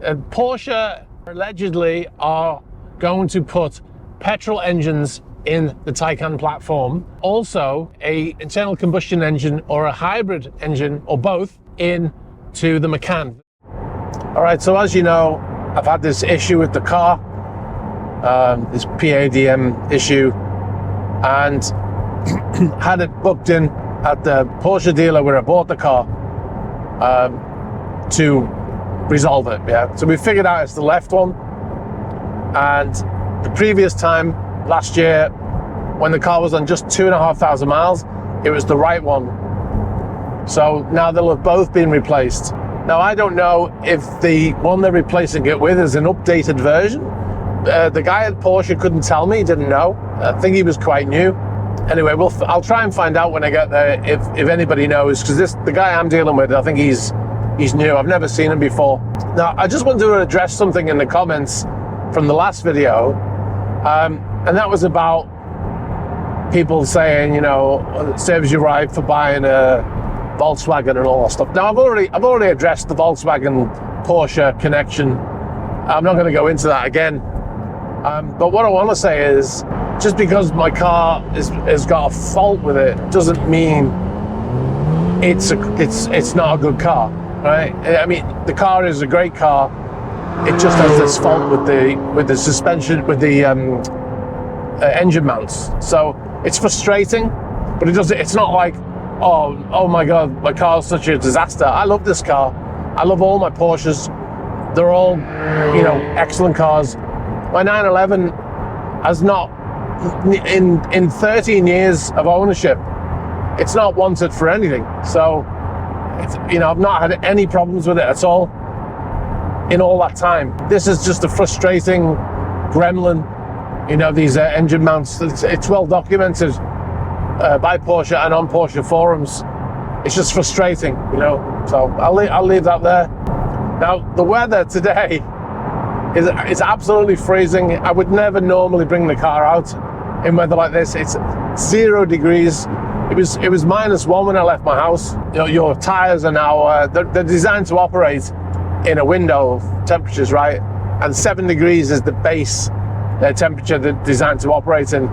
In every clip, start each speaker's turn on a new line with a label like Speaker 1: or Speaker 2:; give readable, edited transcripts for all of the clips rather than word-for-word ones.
Speaker 1: Porsche allegedly are going to put petrol engines in the Taycan platform. Also, a internal combustion engine or a hybrid engine or both into the Macan. All right, so as you know, I've had this issue with the car, this PADM issue, and had it booked in at the Porsche dealer where I bought the car to resolve it. Yeah, so we figured out it's the left one, and the previous time last year when the car was on just 2,500 miles, it was the right one. So now they'll have both been replaced. Now I don't know if the one they're replacing it with is an updated version. The guy at Porsche couldn't tell me, he didn't know. I think he was quite new. Anyway, I'll try and find out when I get there if anybody knows, because the guy I'm dealing with, I think he's new. I've never seen him before. Now, I just wanted to address something in the comments from the last video, and that was about people saying, you know, it serves you right for buying a Volkswagen and all that stuff. Now, I've already addressed the Volkswagen Porsche connection. I'm not going to go into that again. But what I want to say is, just because my car has got a fault with it doesn't mean it's not a good car, right? I mean, the car is a great car. It just has this fault with the suspension, with the engine mounts. So it's frustrating, but it's not like, oh my God, my car's such a disaster. I love this car. I love all my Porsches. They're all, you know, excellent cars. My 911 has not, in 13 years of ownership, it's not wanted for anything. So, you know, I've not had any problems with it at all in all that time. This is just a frustrating gremlin, you know, these engine mounts. It's well documented by Porsche and on Porsche forums. It's just frustrating, you know, so I'll leave that there. Now, the weather today is absolutely freezing. I would never normally bring the car out in weather like this. It's 0 degrees. It was -1 when I left my house. You know, your tires are now they're designed to operate in a window of temperatures, right? And 7 degrees is the base temperature they're designed to operate in.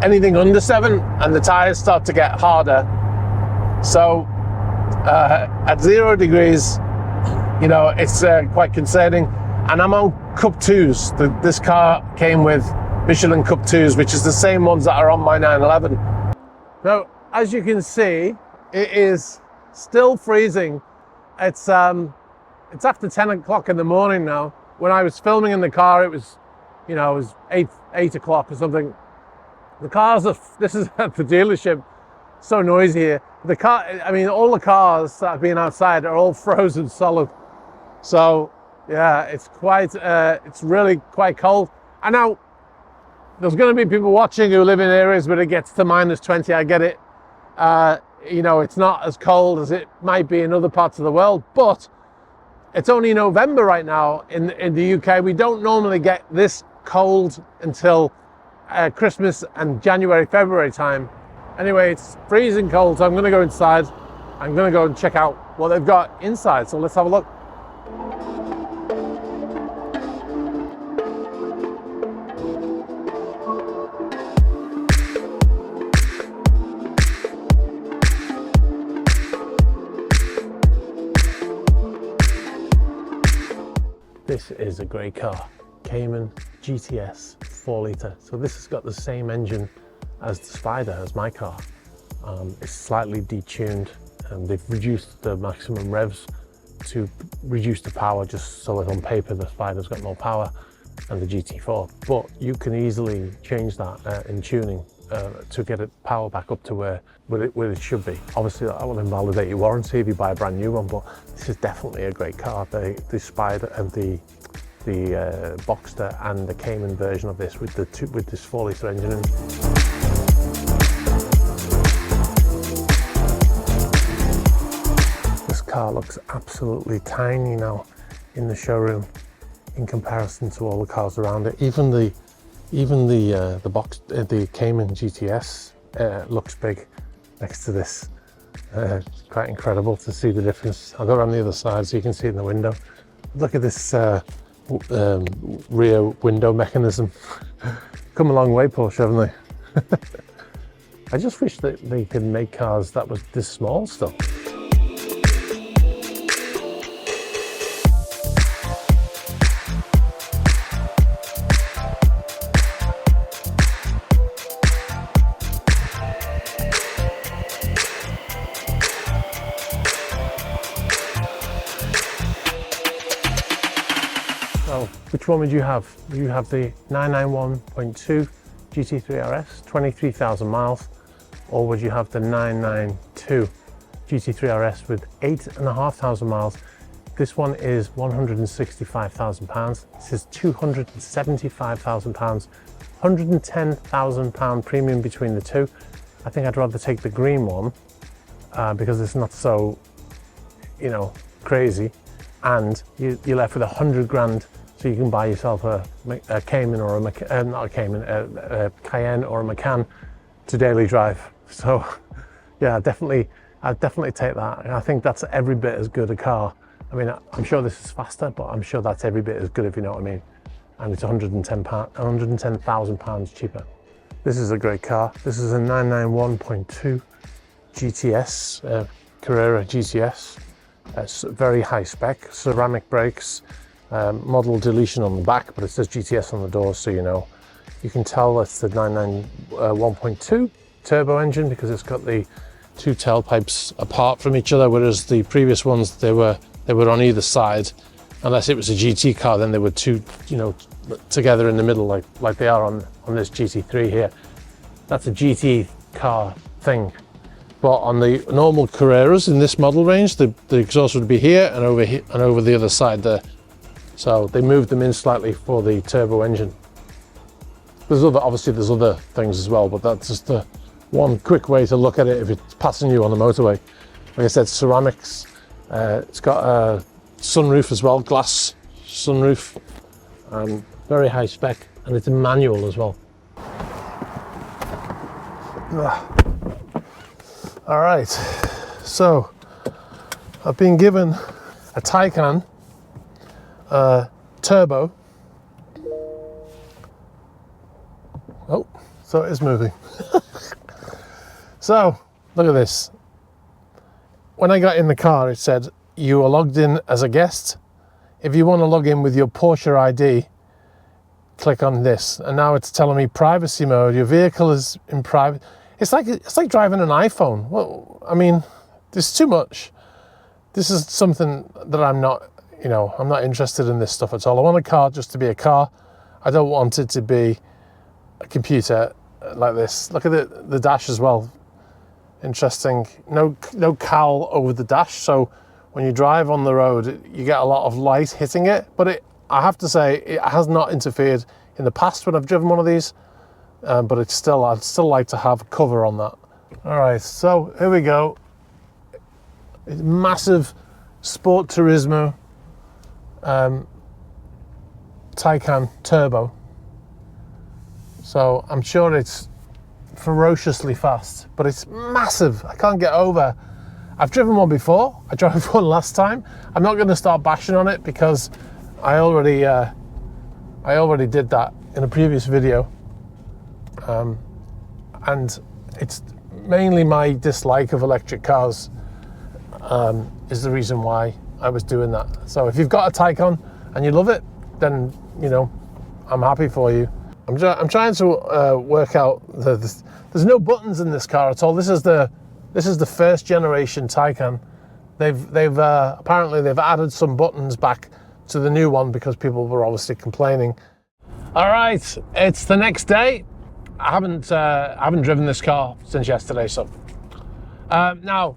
Speaker 1: Anything under 7 and the tires start to get harder. So at 0 degrees, you know, it's quite concerning. And I'm on Cup 2s. This car came with Michelin Cup 2s, which is the same ones that are on my 911. Now, as you can see, it is still freezing. It's after 10 o'clock in the morning now. When I was filming in the car, it was, you know, it was 8 o'clock or something. The cars this is at the dealership, so noisy here. The car, I mean, all the cars that have been outside are all frozen solid. So yeah, it's really quite cold. And now there's going to be people watching who live in areas where it gets to -20. I get it. You know, it's not as cold as it might be in other parts of the world, but it's only November right now in the UK. We don't normally get this cold until Christmas and January, February time. Anyway, it's freezing cold, so I'm going to go inside. I'm going to go and check out what they've got inside. So let's have a look. This is a great car, Cayman GTS 4 litre. So this has got the same engine as the Spyder, as my car. It's slightly detuned, and they've reduced the maximum revs to reduce the power, just so that on paper the Spyder's got more power than the GT4. But you can easily change that in tuning to get it power back up to where it should be. Obviously that will invalidate your warranty if you buy a brand new one, but this is definitely a great car. The Spyder and the Boxster and the Cayman version of this with this 4 litre engine in. This car looks absolutely tiny now in the showroom in comparison to all the cars around it. Even the Cayman GTS looks big next to this.
Speaker 2: It's quite incredible to see the difference. I'll go around the other side so you can see it in the window. Look at this rear window mechanism. Come a long way, Porsche, haven't they? I just wish that they could make cars that was this small still. So, which one would you have? Would you have the 991.2 GT3 RS, 23,000 miles, or would you have the 992 GT3 RS with 8,500 miles? This one is £165,000. This is £275,000, £110,000 premium between the two. I think I'd rather take the green one because it's not so, you know, crazy, and you're left with 100 grand, so you can buy yourself a Cayman or not a Cayman, a Cayenne or a Macan to daily drive. So yeah, I'd definitely take that. And I think that's every bit as good a car. I mean, I'm sure this is faster, but I'm sure that's every bit as good, if you know what I mean. And it's £110,000 cheaper. This is a great car. This is a 991.2 GTS, Carrera GTS. It's very high spec, ceramic brakes, model deletion on the back, but it says GTS on the door, so you know. You can tell it's the 991.2 turbo engine because it's got the two tailpipes apart from each other, whereas the previous ones, they were on either side. Unless it was a GT car, then they were two, you know, together in the middle, like they are on this GT3 here. That's a GT car thing. But on the normal Carreras in this model range, the exhaust would be here and over the other side there. So they moved them in slightly for the turbo engine. Obviously there's other things as well, but that's just the one quick way to look at it if it's passing you on the motorway. Like I said, ceramics. It's got a sunroof as well, glass sunroof. Very high spec, and it's a manual as well. All right, so I've been given a Taycan turbo. Oh, so it is moving. So look at this. When I got in the car, it said you are logged in as a guest. If you want to log in with your Porsche ID, click on this. And now it's telling me privacy mode. Your vehicle is in private. It's like driving an iPhone. Well, I mean, there's too much. This is something that I'm not interested in this stuff at all. I want a car just to be a car. I don't want it to be a computer like this. Look at the dash as well. Interesting. No cowl over the dash, so when you drive on the road, you get a lot of light hitting it. But I have to say, it has not interfered in the past when I've driven one of these. But I'd still like to have a cover on that. All right, so here we go. It's massive Sport Turismo Taycan Turbo. So I'm sure it's ferociously fast, but it's massive. I can't get over. I've driven one before. I drove one last time. I'm not going to start bashing on it because I already did that in a previous video. And it's mainly my dislike of electric cars is the reason why I was doing that. So if you've got a Taycan and you love it, then you know I'm happy for you. I'm trying to work out there's no buttons in this car at all. This is the first generation Taycan. They've apparently they've added some buttons back to the new one because people were obviously complaining. All right, it's the next day. I haven't driven this car since yesterday, so now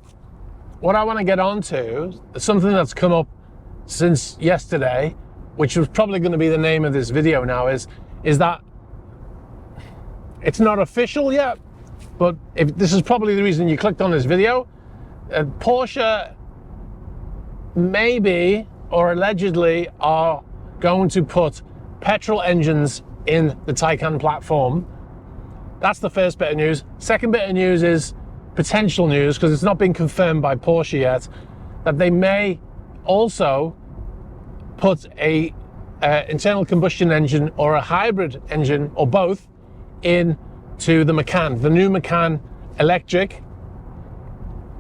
Speaker 2: what I want to get on to is something that's come up since yesterday, which was probably going to be the name of this video now, is that it's not official yet, but if this is probably the reason you clicked on this video. Porsche maybe or allegedly are going to put petrol engines in the Taycan platform. That's the first bit of news. Second bit of news is
Speaker 1: potential news, because it's not been confirmed by Porsche yet, that they may also put a internal combustion engine or a hybrid engine or both into the Macan, the new Macan electric.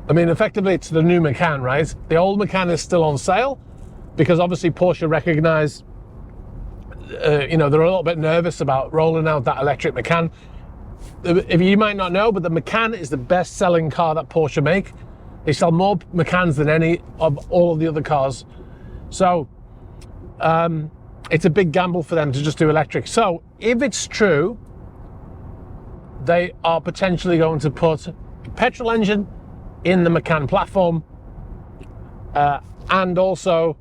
Speaker 1: I mean, effectively it's the new Macan, right? The old Macan is still on sale because obviously Porsche recognize, you know, they're a little bit nervous about rolling out that electric Macan. If you might not know, but the Macan is the best selling car that Porsche make. They sell more Macans than any of all of the other cars. So it's a big gamble for them to just do electric. So if it's true, they are potentially going to put a petrol engine in the Macan platform and also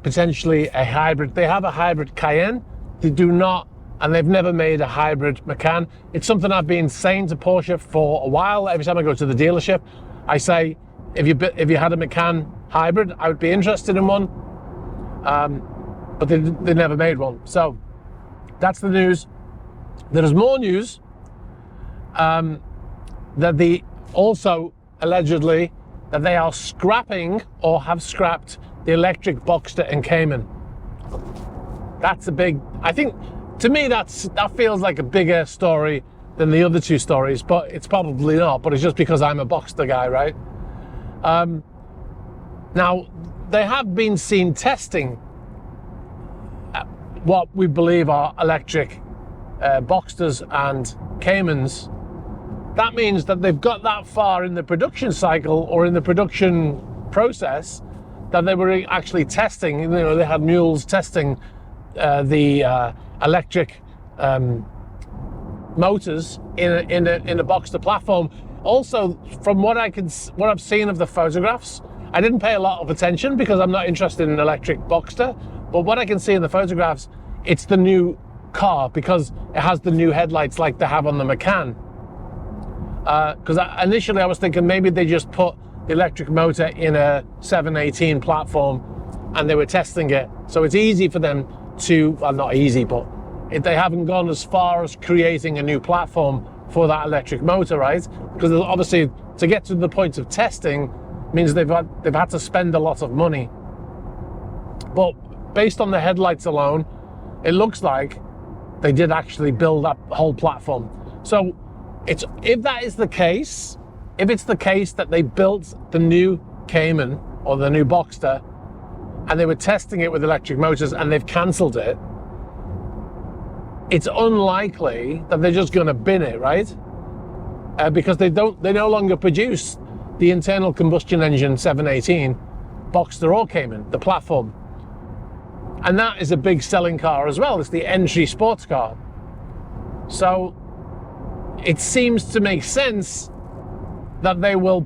Speaker 1: potentially a hybrid. They have a hybrid Cayenne. They do not, and they've never made a hybrid Macan. It's something I've been saying to Porsche for a while. Every time I go to the dealership, I say, if you had a Macan hybrid, I would be interested in one. But they never made one. So that's the news. There is more news that they also allegedly that they are scrapping or have scrapped the electric Boxster and Cayman. That's a big, I think, to me that feels like a bigger story than the other two stories, but it's probably not, but it's just because I'm a Boxster guy, right? Now, they have been seen testing what we believe are electric Boxsters and Caymans. That means that they've got that far in the production cycle or in the production process that they were actually testing. You know, they had mules testing the electric motors in a Boxster platform. Also, from what I've seen of the photographs, I didn't pay a lot of attention because I'm not interested in an electric Boxster. But what I can see in the photographs, it's the new car because it has the new headlights like they have on the Macan. Because initially I was thinking maybe they just put the electric motor in a 718 platform and they were testing it. So it's easy for them to, well, not easy, but they haven't gone as far as creating a new platform for that electric motor, right? Because obviously to get to the point of testing means they've had to spend a lot of money. But based on the headlights alone, it looks like they did actually build that whole platform. So if that is the case, if it's the case that they built the new Cayman or the new Boxster and they were testing it with electric motors and they've cancelled it, it's unlikely that they're just going to bin it, right? Because they no longer produce the internal combustion engine 718 Boxster or Cayman, the platform. And that is a big selling car as well. It's the entry sports car. So it seems to make sense that they will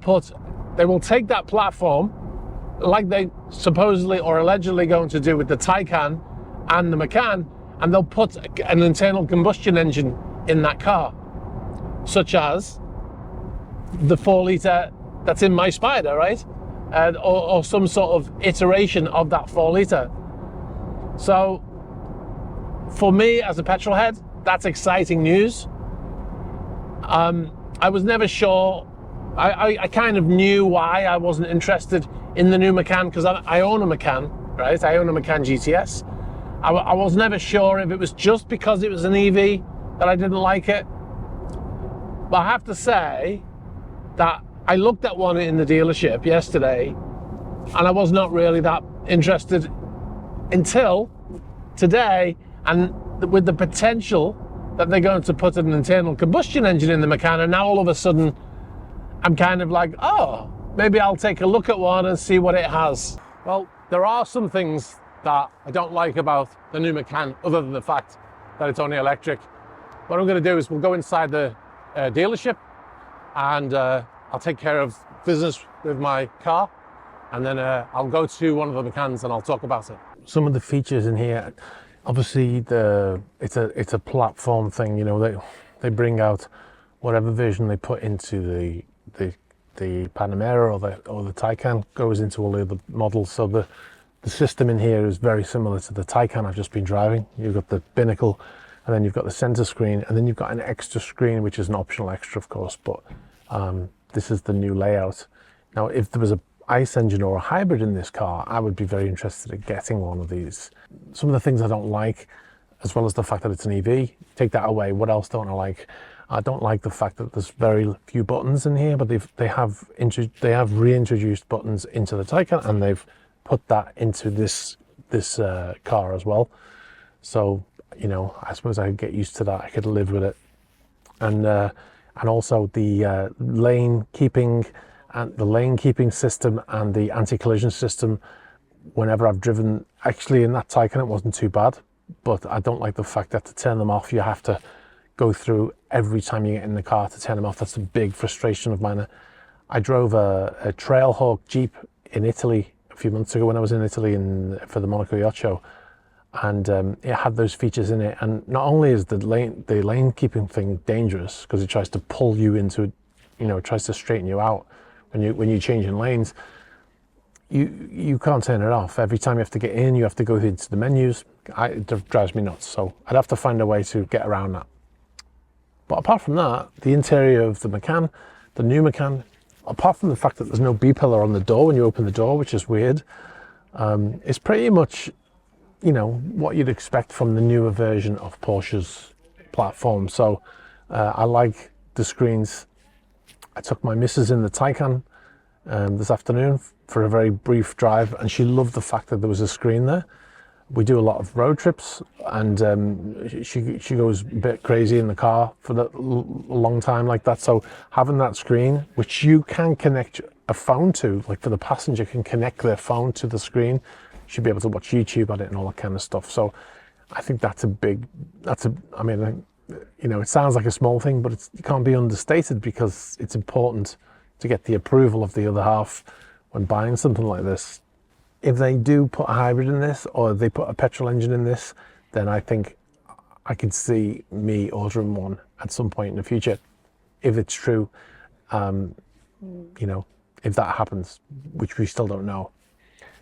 Speaker 1: take that platform like they supposedly or allegedly going to do with the Taycan and the Macan, and they'll put an internal combustion engine in that car, such as the 4-litre that's in my Spyder, right? Or some sort of iteration of that 4-litre. So for me as a petrol head, that's exciting news. I was never sure. I kind of knew why I wasn't interested in the new Macan because I own a Macan, right? I own a Macan GTS. I was never sure if it was just because it was an EV that I didn't like it. But I have to say that I looked at one in the dealership yesterday and I was not really that interested until today, and with the potential that they're going to put an internal combustion engine in the Macan, and now all of a sudden I'm kind of like, oh, maybe I'll take a look at one and see what it has. Well, there are some things that I don't like about the new Macan, other than the fact that it's only electric. What I'm going to do is we'll go inside the dealership and I'll take care of business with my car, and then I'll go to one of the Macans and I'll talk about it. Some of the features in here, obviously it's a platform thing, you know, they bring out whatever version they put into the Panamera or the Taycan goes into all the other models. So the system in here is very similar to the Taycan I've just been driving. You've got the binnacle, and then you've got the center screen, and then you've got an extra screen, which is an optional extra, of course, but
Speaker 2: this is the new layout. Now, if there was a ICE engine or a hybrid in this car, I would be very interested in getting one of these. Some of the things I don't like, as well as the fact that it's an EV, take that away. What else don't I like? I don't like the fact that there's very few buttons in here, but they have reintroduced buttons into the Taycan, and they've put that into this car as well. So, you know, I suppose I could get used to that. I could live with it. And also the lane keeping system and the anti-collision system. Whenever I've driven, actually in that Taycan, it wasn't too bad, but I don't like the fact that to turn them off, you have to go through every time you get in the car to turn them off. That's a big frustration of mine. I drove a Trailhawk Jeep in Italy a few months ago when I was in Italy for the Monaco Yacht Show, and it had those features in it. And not only is the lane keeping thing dangerous because it tries to pull you into, you know, it tries to straighten you out when you're changing lanes. You can't turn it off. Every time you have to get in, you have to go into the menus. It drives me nuts. So I'd have to find a way to get around that. But apart from that, the interior of the Macan, the new Macan, apart from the fact that there's no B-pillar on the door when you open the door, which is weird, it's pretty much, you know, what you'd expect from the newer version of Porsche's platform. So I like the screens. I took my missus in the Taycan this afternoon for a very brief drive, and she loved the fact that there was a screen there. We do a lot of road trips, and she goes a bit crazy in the car for a long time like that. So having that screen, which you can connect a phone to, like for the passenger can connect their phone to the screen, should be able to watch YouTube on it and all that kind of stuff. So I think I mean, you know, it sounds like a small thing, but it can't be understated because it's important to get the approval of the other half when buying something like this. If they do put a hybrid in this, or they put a petrol engine in this, then I think I could see me ordering one at some point in the future. If it's true, you know, if that happens, which we still don't know.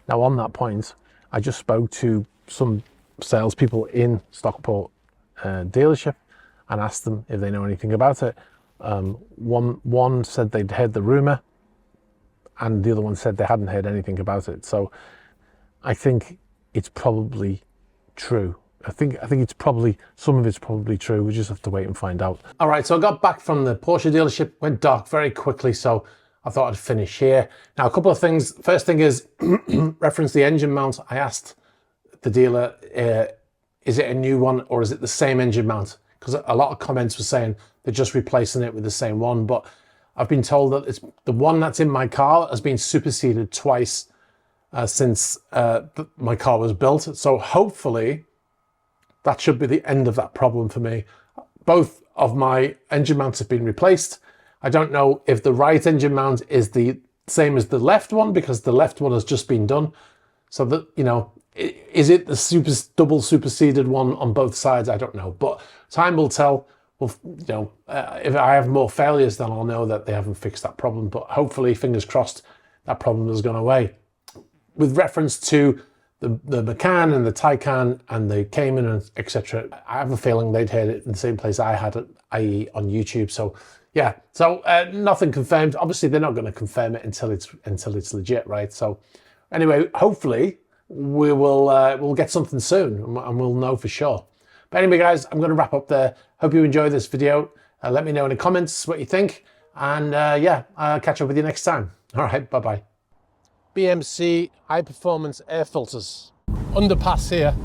Speaker 2: Now, on that point, I just spoke to some salespeople in Stockport dealership and asked them if they know anything about it. One said they'd heard the rumor, and the other one said they hadn't heard anything about it. So I think it's probably true. I think it's probably, some of it's probably true. We just have to wait and find out. All right, so I got back from the Porsche dealership, went dark very quickly, so I thought I'd finish here. Now, a couple of things. First thing is, reference the engine mount. I asked the dealer, is it a new one or is it the same engine mount? Because a lot of comments were saying they're just replacing it with the same one, but I've been told that it's the one that's in my car has been superseded twice since my car was built. So hopefully that should be the end of that problem for me. Both of my engine mounts have been replaced. I don't know if the right engine mount is the same as the left one, because the left one has just been done. So that, you know, is it the double superseded one on both sides? I don't know, but time will tell. Well, you know, if I have more failures, then I'll know that they haven't fixed that problem. But hopefully, fingers crossed, that problem has gone away. With reference to the Macan and the Taycan and the Cayman and etc., I have a feeling they'd heard it in the same place I had it, i.e. on YouTube. So yeah, so nothing confirmed. Obviously, they're not going to confirm it until it's legit, right? So anyway, hopefully we'll get something soon, and we'll know for sure. But anyway, guys, I'm going to wrap up there. Hope you enjoyed this video. Let me know in the comments what you think. And yeah, I'll catch up with you next time. All right, bye-bye. BMC high performance air filters. Underpass here.